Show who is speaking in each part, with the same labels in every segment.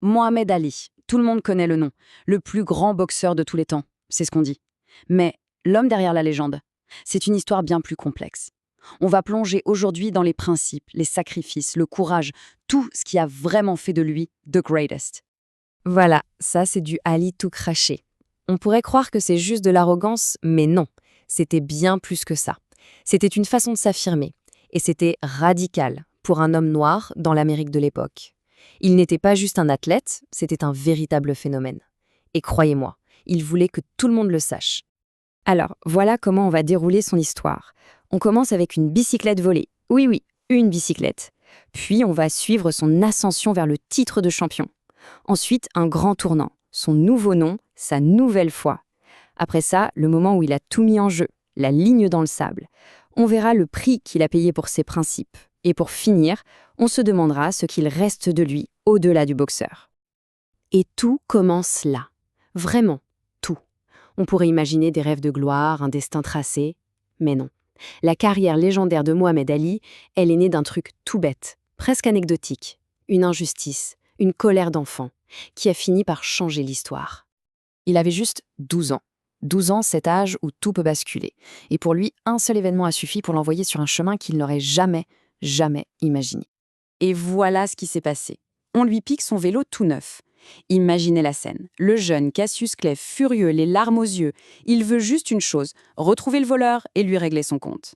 Speaker 1: Mohamed Ali, tout le monde connaît le nom, le plus grand boxeur de tous les temps, c'est ce qu'on dit. Mais l'homme derrière la légende, c'est une histoire bien plus complexe. On va plonger aujourd'hui dans les principes, les sacrifices, le courage, tout ce qui a vraiment fait de lui the greatest.
Speaker 2: Voilà, ça c'est du Ali tout craché. On pourrait croire que c'est juste de l'arrogance, mais non, c'était bien plus que ça. C'était une façon de s'affirmer, et c'était radical pour un homme noir dans l'Amérique de l'époque. Il n'était pas juste un athlète, c'était un véritable phénomène. Et croyez-moi, il voulait que tout le monde le sache. Alors, voilà comment on va dérouler son histoire. On commence avec une bicyclette volée. Oui, oui, une bicyclette. Puis on va suivre son ascension vers le titre de champion. Ensuite, un grand tournant, son nouveau nom, sa nouvelle foi. Après ça, le moment où il a tout mis en jeu, la ligne dans le sable. On verra le prix qu'il a payé pour ses principes. Et pour finir, on se demandera ce qu'il reste de lui au-delà du boxeur. Et tout commence là. Vraiment, tout. On pourrait imaginer des rêves de gloire, un destin tracé, mais non. La carrière légendaire de Mohamed Ali, elle est née d'un truc tout bête, presque anecdotique. Une injustice, une colère d'enfant, qui a fini par changer l'histoire. Il avait juste 12 ans. 12 ans, cet âge où tout peut basculer. Et pour lui, un seul événement a suffi pour l'envoyer sur un chemin qu'il n'aurait jamais imaginé.
Speaker 1: Et voilà ce qui s'est passé. On lui pique son vélo tout neuf. Imaginez la scène. Le jeune Cassius Clay, furieux, les larmes aux yeux, il veut juste une chose, retrouver le voleur et lui régler son compte.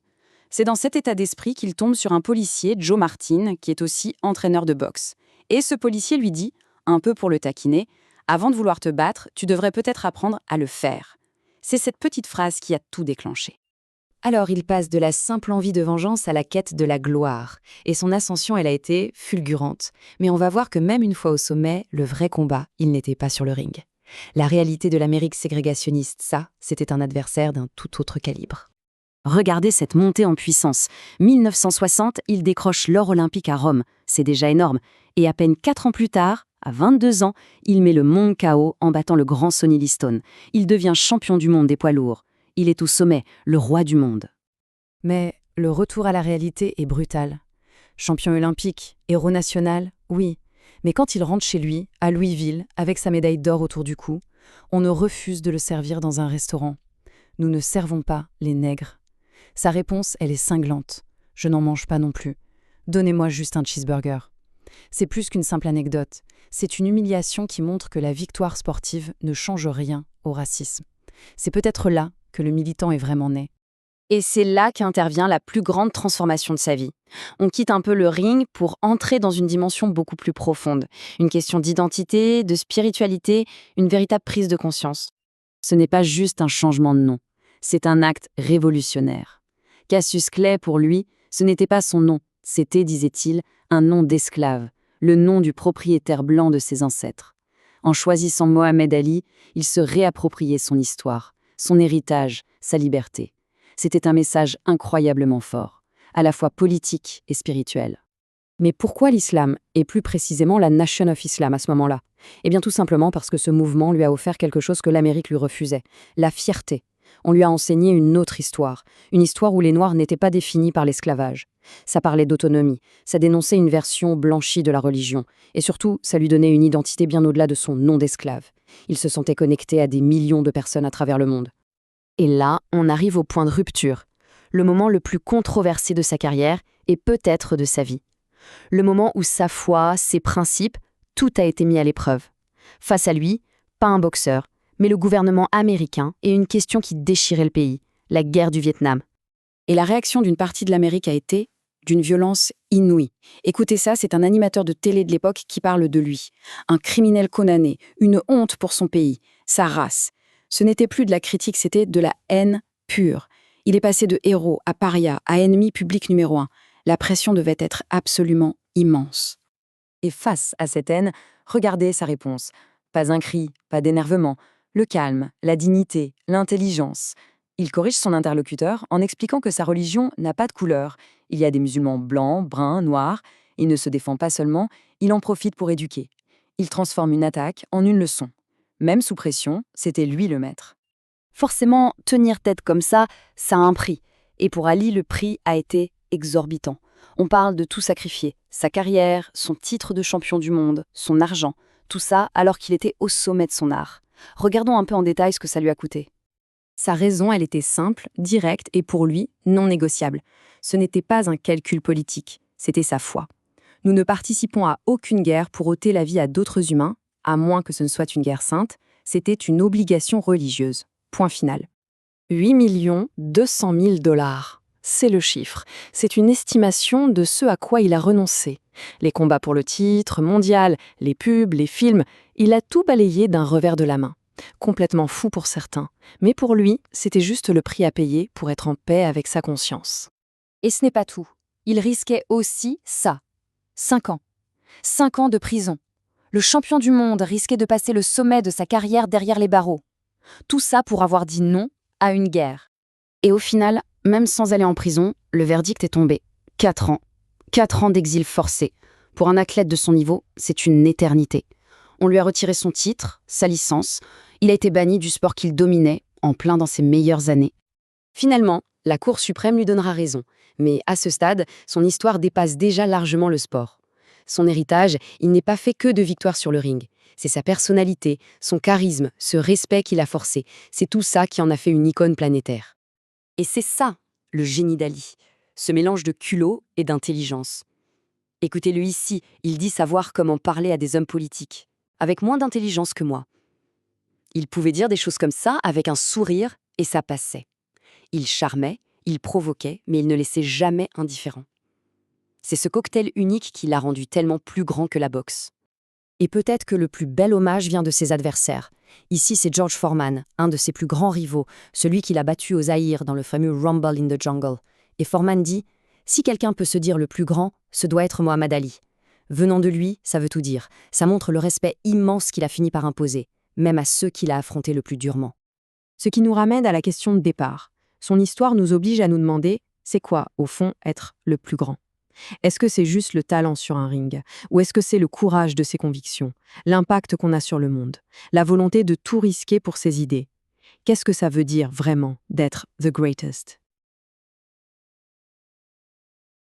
Speaker 1: C'est dans cet état d'esprit qu'il tombe sur un policier, Joe Martin, qui est aussi entraîneur de boxe. Et ce policier lui dit, un peu pour le taquiner, « Avant de vouloir te battre, tu devrais peut-être apprendre à le faire. » C'est cette petite phrase qui a tout déclenché.
Speaker 2: Alors il passe de la simple envie de vengeance à la quête de la gloire. Et son ascension, elle a été fulgurante. Mais on va voir que même une fois au sommet, le vrai combat, il n'était pas sur le ring. La réalité de l'Amérique ségrégationniste, ça, c'était un adversaire d'un tout autre calibre.
Speaker 1: Regardez cette montée en puissance. 1960, il décroche l'or olympique à Rome. C'est déjà énorme. Et à peine 4 ans plus tard, à 22 ans, il met le monde KO en battant le grand Sonny Liston. Il devient champion du monde des poids lourds. Il est au sommet, le roi du monde.
Speaker 2: Mais le retour à la réalité est brutal. Champion olympique, héros national, oui. Mais quand il rentre chez lui, à Louisville, avec sa médaille d'or autour du cou, on ne refuse de le servir dans un restaurant. Nous ne servons pas les nègres. Sa réponse, elle est cinglante. Je n'en mange pas non plus. Donnez-moi juste un cheeseburger. C'est plus qu'une simple anecdote. C'est une humiliation qui montre que la victoire sportive ne change rien au racisme. C'est peut-être là que le militant est vraiment né.
Speaker 1: Et c'est là qu'intervient la plus grande transformation de sa vie. On quitte un peu le ring pour entrer dans une dimension beaucoup plus profonde. Une question d'identité, de spiritualité, une véritable prise de conscience. Ce n'est pas juste un changement de nom. C'est un acte révolutionnaire. Cassius Clay, pour lui, ce n'était pas son nom. C'était, disait-il, un nom d'esclave, le nom du propriétaire blanc de ses ancêtres. En choisissant Mohamed Ali, il se réappropriait son histoire, son héritage, sa liberté. C'était un message incroyablement fort, à la fois politique et spirituel.
Speaker 2: Mais pourquoi l'islam, et plus précisément la Nation of Islam à ce moment-là? Eh bien tout simplement parce que ce mouvement lui a offert quelque chose que l'Amérique lui refusait, la fierté. On lui a enseigné une autre histoire, une histoire où les Noirs n'étaient pas définis par l'esclavage. Ça parlait d'autonomie, ça dénonçait une version blanchie de la religion, et surtout, ça lui donnait une identité bien au-delà de son nom d'esclave. Il se sentait connecté à des millions de personnes à travers le monde. Et là, on arrive au point de rupture, le moment le plus controversé de sa carrière et peut-être de sa vie. Le moment où sa foi, ses principes, tout a été mis à l'épreuve. Face à lui, pas un boxeur, mais le gouvernement américain et une question qui déchirait le pays, la guerre du Vietnam.
Speaker 1: Et la réaction d'une partie de l'Amérique a été d'une violence inouïe. Écoutez ça, c'est un animateur de télé de l'époque qui parle de lui. Un criminel condamné, une honte pour son pays, sa race. Ce n'était plus de la critique, c'était de la haine pure. Il est passé de héros à paria, à ennemi public numéro 1. La pression devait être absolument immense.
Speaker 2: Et face à cette haine, regardez sa réponse. Pas un cri, pas d'énervement. Le calme, la dignité, l'intelligence. Il corrige son interlocuteur en expliquant que sa religion n'a pas de couleur. Il y a des musulmans blancs, bruns, noirs. Il ne se défend pas seulement, il en profite pour éduquer. Il transforme une attaque en une leçon. Même sous pression, c'était lui le maître.
Speaker 1: Forcément, tenir tête comme ça a un prix. Et pour Ali, le prix a été exorbitant. On parle de tout sacrifier. Sa carrière, son titre de champion du monde, son argent, Tout ça alors qu'il était au sommet de son art. Regardons un peu en détail ce que ça lui a coûté.
Speaker 2: Sa raison, elle était simple, directe et pour lui, non négociable. Ce n'était pas un calcul politique, c'était sa foi. Nous ne participons à aucune guerre pour ôter la vie à d'autres humains, à moins que ce ne soit une guerre sainte, c'était une obligation religieuse. Point final. 8 200 000 $. C'est le chiffre. C'est une estimation de ce à quoi il a renoncé. Les combats pour le titre mondial, les pubs, les films, il a tout balayé d'un revers de la main. Complètement fou pour certains, mais pour lui, c'était juste le prix à payer pour être en paix avec sa conscience.
Speaker 1: Et ce n'est pas tout. Il risquait aussi ça. 5 ans. 5 ans de prison. Le champion du monde risquait de passer le sommet de sa carrière derrière les barreaux. Tout ça pour avoir dit non à une guerre. Et au final, même sans aller en prison, le verdict est tombé. 4 ans. 4 ans d'exil forcé. Pour un athlète de son niveau, c'est une éternité. On lui a retiré son titre, sa licence. Il a été banni du sport qu'il dominait, en plein dans ses meilleures années.
Speaker 2: Finalement, la Cour suprême lui donnera raison. Mais à ce stade, son histoire dépasse déjà largement le sport. Son héritage, il n'est pas fait que de victoires sur le ring. C'est sa personnalité, son charisme, ce respect qu'il a forcé. C'est tout ça qui en a fait une icône planétaire. Et c'est ça, le génie d'Ali. Ce mélange de culot et d'intelligence. Écoutez-le ici, il dit savoir comment parler à des hommes politiques, avec moins d'intelligence que moi. Il pouvait dire des choses comme ça avec un sourire et ça passait. Il charmait, il provoquait, mais il ne laissait jamais indifférent. C'est ce cocktail unique qui l'a rendu tellement plus grand que la boxe. Et peut-être que le plus bel hommage vient de ses adversaires. Ici, c'est George Foreman, un de ses plus grands rivaux, celui qu'il a battu au Zaïre dans le fameux Rumble in the Jungle. Et Foreman dit « Si quelqu'un peut se dire le plus grand, ce doit être Mohamed Ali. » Venant de lui, ça veut tout dire. Ça montre le respect immense qu'il a fini par imposer, même à ceux qu'il a affrontés le plus durement. Ce qui nous ramène à la question de départ. Son histoire nous oblige à nous demander « C'est quoi, au fond, être le plus grand ?» Est-ce que c'est juste le talent sur un ring? Ou est-ce que c'est le courage de ses convictions, l'impact qu'on a sur le monde, la volonté de tout risquer pour ses idées? Qu'est-ce que ça veut dire vraiment d'être the greatest?